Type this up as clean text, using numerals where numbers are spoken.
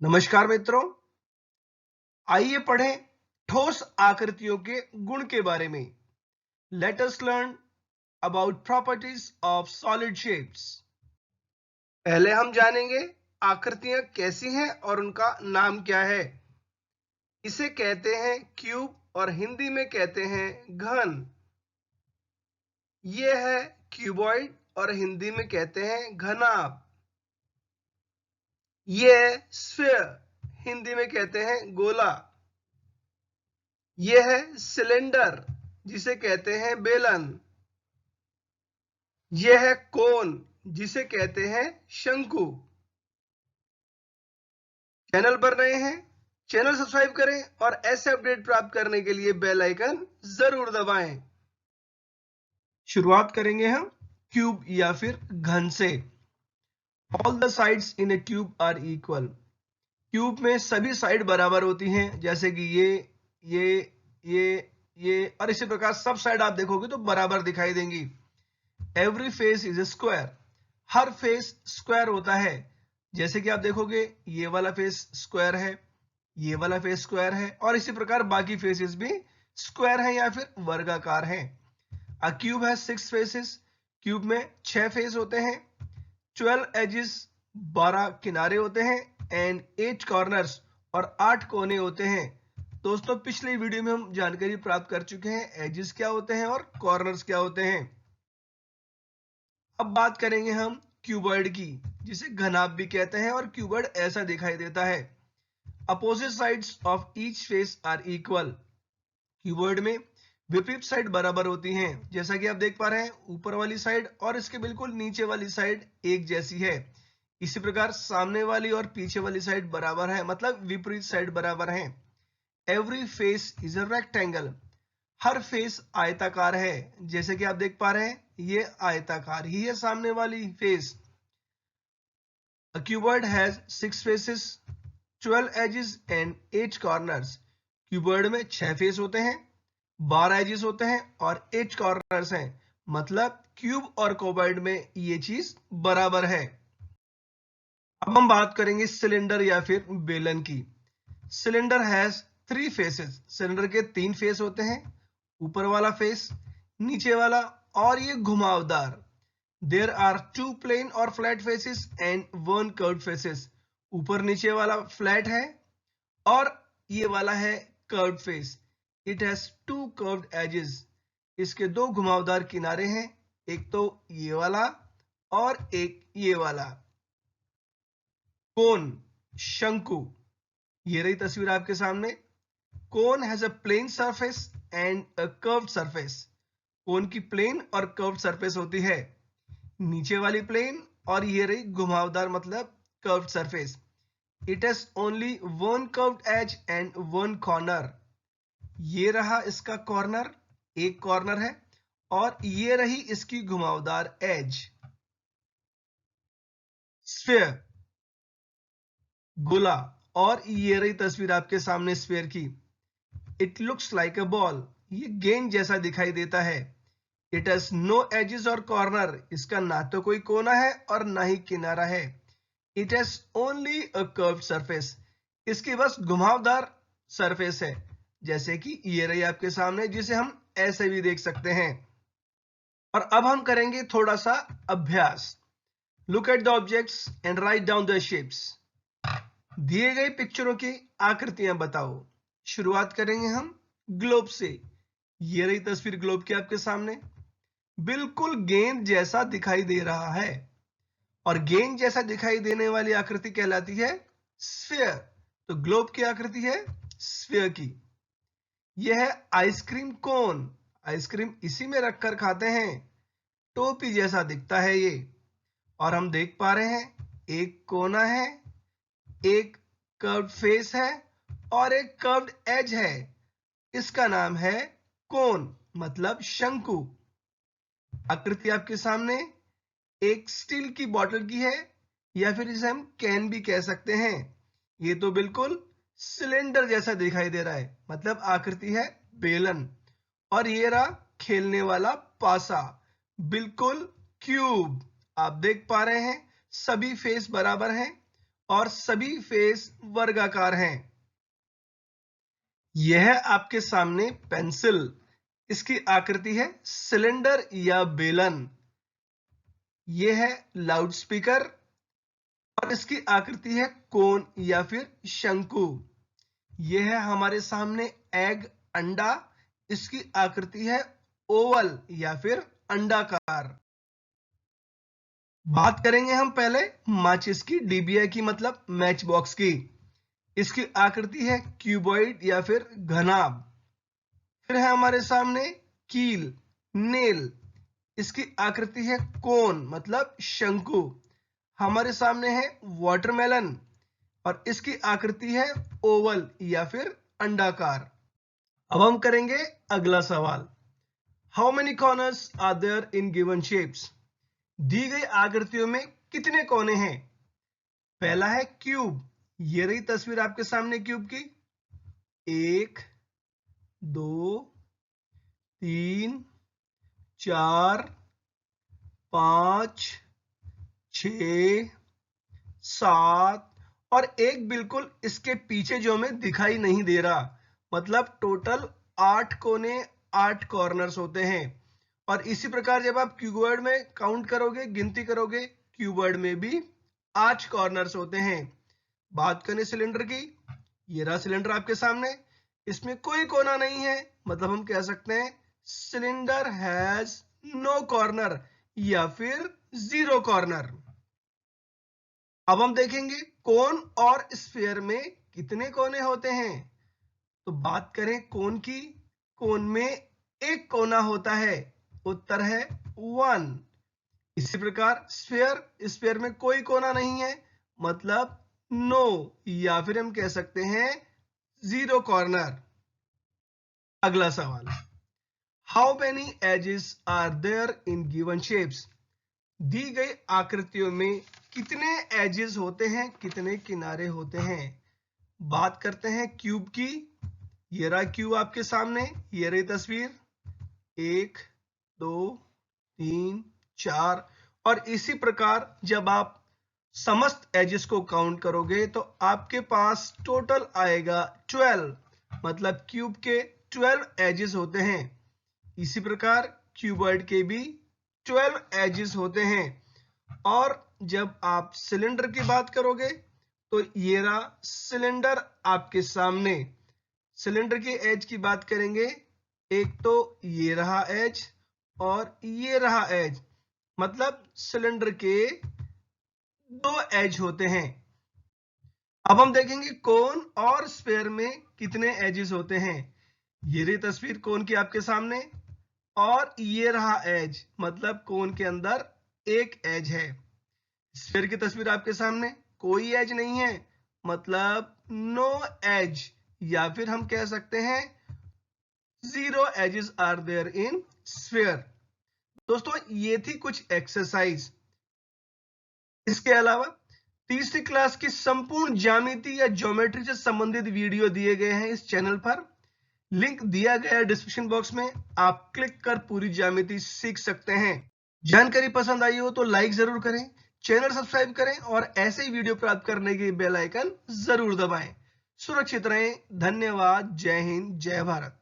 नमस्कार मित्रों, आइए पढ़ें ठोस आकृतियों के गुण के बारे में। Let us learn about properties of solid shapes. पहले हम जानेंगे आकृतियां कैसी हैं और उनका नाम क्या है। इसे कहते हैं क्यूब और हिंदी में कहते हैं घन। यह है क्यूबॉइड और हिंदी में कहते हैं घनाभ। यह है स्फीयर, हिंदी में कहते हैं गोला। यह है सिलेंडर, जिसे कहते हैं बेलन। यह है कोन, जिसे कहते हैं शंकु। चैनल पर नए हैं, चैनल सब्सक्राइब करें और ऐसे अपडेट प्राप्त करने के लिए बेल आइकन जरूर दबाएं। शुरुआत करेंगे हम क्यूब या फिर घन से। All the sides in a cube are equal. Cube में सभी साइड बराबर होती हैं, जैसे कि ये और इसी प्रकार सब साइड आप देखोगे तो बराबर दिखाई देंगी। Every face is a square. Her face square होता है। जैसे कि आप देखोगे ये वाला फेस स्क्वायर है, ये वाला फेस स्क्वायर है और इसी प्रकार बाकी फेसेस भी स्क्वायर हैं या फिर वर्गाकार हैं। अ क्यूब है 6 फेसेस। क्यूब में 6 फेस होते हैं। 12 एजेस, 12 किनारे होते हैं एंड 8 कॉर्नर्स और 8 कोने होते हैं। दोस्तों, पिछले वीडियो में हम जानकारी प्राप्त कर चुके हैं एजेस क्या होते हैं और कॉर्नर्स क्या होते हैं। अब बात करेंगे हम क्यूबॉइड की, जिसे घनाभ भी कहते हैं और क्यूबॉइड ऐसा दिखाई देता है। Opposite sides of each face are equal. Cuboid में विपरीत साइड बराबर होती हैं। जैसा कि आप देख पा रहे हैं, ऊपर वाली साइड और इसके बिल्कुल नीचे वाली साइड एक जैसी है। इसी प्रकार सामने वाली और पीछे वाली साइड बराबर है, मतलब विपरीत साइड बराबर है। Every face is a rectangle. Her face आयताकार है। जैसे कि आप देख पा रहे हैं, ये आयताकार ही है सामने वाली face. A cuboid has 6 faces, 12 edges and 8 corners. Cuboid में 6 फेस होते हैं, 12 एजेस होते हैं और 8 कॉर्नर्स हैं। मतलब क्यूब और क्यूबॉइड में ये चीज बराबर है। अब हम बात करेंगे सिलेंडर या फिर बेलन की। Cylinder has 3 faces. सिलेंडर के 3 फेस होते हैं, ऊपर वाला फेस, नीचे वाला और ये घुमावदार। देयर आर 2 प्लेन और flat faces and 1 curved faces. ऊपर नीचे वाला फ्लैट है और ये वाला है curved face. It has 2 curved edges. इसके 2 घुमावदार किनारे हैं, एक तो ये वाला और एक ये वाला। कोन, शंकु, ये रही तस्वीर आपके सामने। Cone has a plane surface and a curved surface. Cone की प्लेन और कर्व्ड सरफेस होती है। नीचे वाली प्लेन और ये रही घुमावदार मतलब curved surface. It has only 1 curved edge and 1 corner. ये रहा इसका कॉर्नर, एक कॉर्नर है और ये रही इसकी घुमावदार एज। स्फीयर, गोला, और ये रही तस्वीर आपके सामने स्फीयर की। It looks like a ball. ये गेंद जैसा दिखाई देता है। इट हैज नो एजेस और कॉर्नर। इसका ना तो कोई कोना है और ना ही किनारा है। It has only a curved surface. इसकी बस घुमावदार सरफेस है, जैसे कि ये रही आपके सामने, जिसे हम ऐसे भी देख सकते हैं। और अब हम करेंगे थोड़ा सा अभ्यास। Look at the objects and write down the shapes. दिए गए पिक्चरों की आकृतियां बताओ। शुरुआत करेंगे हम ग्लोब से। ये रही तस्वीर ग्लोब की आपके सामने। बिल्कुल गेंद जैसा दिखाई दे रहा है और गेंद जैसा दिखाई देने वाली आकृति कहलाती है स्फीयर। तो ग्लोब की आकृति है स्फीयर की। यह है आइसक्रीम कोन। आइसक्रीम इसी में रखकर खाते हैं। टोपी जैसा दिखता है ये। और हम देख पा रहे हैं एक कोना है, एक कर्व्ड फेस है और एक कर्व्ड एज है। इसका नाम है कोन, मतलब शंकु। आकृति आपके सामने एक स्टील की बोतल की है या फिर इसे हम कैन भी कह सकते हैं। ये तो बिल्कुल सिलेंडर जैसा दिखाई दे रहा है, मतलब आकृति है बेलन। और ये रहा खेलने वाला पासा, बिल्कुल क्यूब। आप देख पा रहे हैं सभी फेस बराबर हैं और सभी फेस वर्गाकार हैं। यह आपके सामने पेंसिल, इसकी आकृति है सिलेंडर या बेलन। यह है लाउड स्पीकर और इसकी आकृति है कोन या फिर शंकु। यह है हमारे सामने एग, अंडा, इसकी आकृति है ओवल या फिर अंडाकार। बात करेंगे हम पहले माचिस की डिबिया की, मतलब मैच बॉक्स की। इसकी आकृति है क्यूबॉइड या फिर घनाभ। फिर है हमारे सामने कील, नेल, इसकी आकृति है कोन मतलब शंकु। हमारे सामने है वाटरमेलन और इसकी आकृति है ओवल या फिर अंडाकार। अब हम करेंगे अगला सवाल। How many corners are there in given shapes? दी गई आकृतियों में कितने कोने हैं? पहला है क्यूब। ये रही तस्वीर आपके सामने क्यूब की। 1 2 3 4 5 6 7 और एक बिल्कुल इसके पीछे जो हमें दिखाई नहीं दे रहा, मतलब टोटल 8 कोने, 8 कॉर्नर्स होते हैं। और इसी प्रकार जब आप क्यूबॉइड में काउंट करोगे, गिनती करोगे, क्यूबॉइड में भी 8 कॉर्नर्स होते हैं। बात करें सिलेंडर की, ये रहा सिलेंडर आपके सामने, इसमें कोई कोना नहीं है, मतलब हम कह सकते हैं सिलेंडर हैज नो कॉर्नर या फिर 0 कॉर्नर। अब हम देखेंगे कोन और स्फीयर में कितने कोने होते हैं। तो बात करें कोन की, कोन में एक कोना होता है, उत्तर है 1। इसी प्रकार स्फीयर, स्फीयर में कोई कोना नहीं है, मतलब नो या फिर हम कह सकते हैं 0 कॉर्नर। अगला सवाल, how many edges are there in given shapes? दी गई आकृतियों में कितने एजेस होते हैं, कितने किनारे होते हैं? बात करते हैं क्यूब की। ये रहा क्यूब आपके सामने, ये रही तस्वीर, 1 2 3 4 और इसी प्रकार जब आप समस्त एजेस को काउंट करोगे तो आपके पास टोटल आएगा 12, मतलब क्यूब के 12 एजेस होते हैं। इसी प्रकार क्यूबॉइड के भी 12 एजेस होते हैं। और जब आप सिलेंडर की बात करोगे तो ये रहा सिलेंडर आपके सामने। सिलेंडर की एज की बात करेंगे, एक तो ये रहा एज और ये रहा एज, मतलब सिलेंडर के 2 एज होते हैं। अब हम देखेंगे कोन और स्फीयर में कितने एजेस होते हैं। ये रही तस्वीर कोन की आपके सामने और ये रहा एज, मतलब कोन के अंदर एक एज है। स्फीयर की तस्वीर आपके सामने, कोई एज नहीं है, मतलब नो एज या फिर हम कह सकते हैं 0 edges are there in sphere. दोस्तों ये थी कुछ एक्सरसाइज। इसके अलावा तीसरी क्लास की संपूर्ण ज्यामिति या ज्योमेट्री से संबंधित वीडियो दिए गए हैं इस चैनल पर। लिंक दिया गया है डिस्क्रिप्शन बॉक्स में, आप क्लिक कर पूरी ज्यामिति सीख सकते हैं। जानकारी पसंद आई हो तो लाइक जरूर करें, चैनल सब्सक्राइब करें और ऐसे ही वीडियो प्राप्त करने के बेल आइकन जरूर दबाएं। सुरक्षित रहें। धन्यवाद। जय हिंद, जय भारत।